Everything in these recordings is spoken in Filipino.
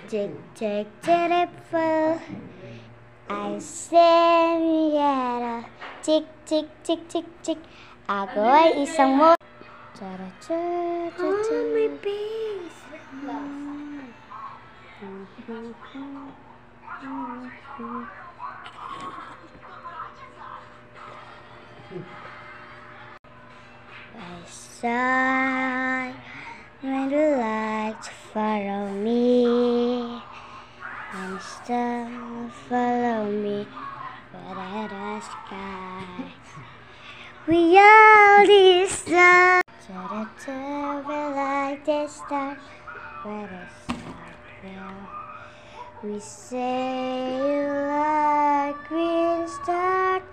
Jig, jig, terrible. I say yara. Chick, chick, chick, chick, chick. Ako ay isang mo. Chara, chara, chara. My face. I sigh when the lights follow me, and stars follow me, but the sky. We all these stars, we like the stars, where the stars will. We say you like green stars,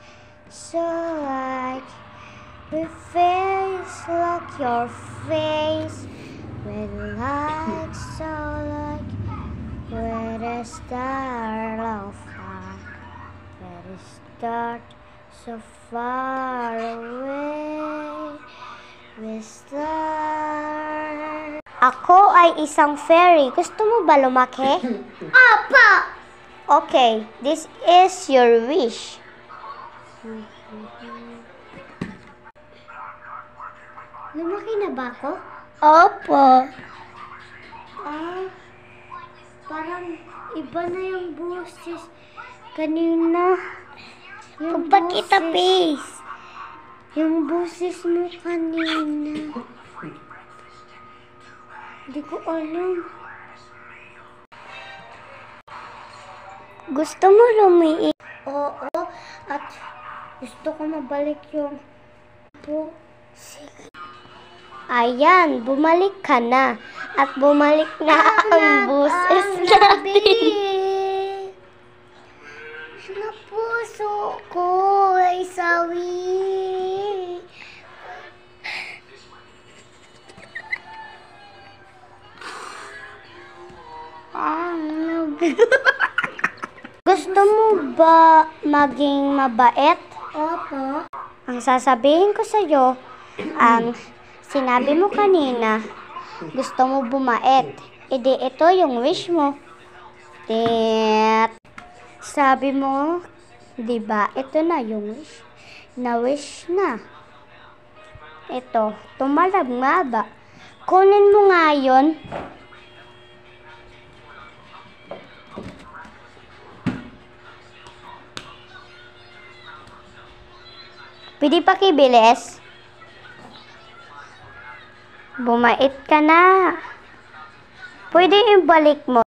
so like. We face like your face, with light so like with a star of far, with a star so far away, with star. Ako ay isang fairy. Gusto mo ba lumaki? Opo! Okay, this is your wish. Lumaki na ba ako? Opo. Parang iba na yung boses kanina. Pagpakita face. Yung boses mo kanina. Hindi ko alam. Gusto mo lumiit? Oo. At gusto ko mabalik yung po. Sige. Ayan, bumalik ka na. At bumalik na ang boses natin. Sa puso ko ay sawi. Gusto mo ba maging mabait? Opo. Ang sasabihin ko sa'yo, sinabi mo kanina, gusto mo bumait. Edi ito yung wish mo. Sabi mo, di ba? Ito na yung wish. Na-wish na. Ito, tumalagmaba. Kunin mo nga yun. Pwede pakibilis? Bumait ka na. Pwede ibalik mo.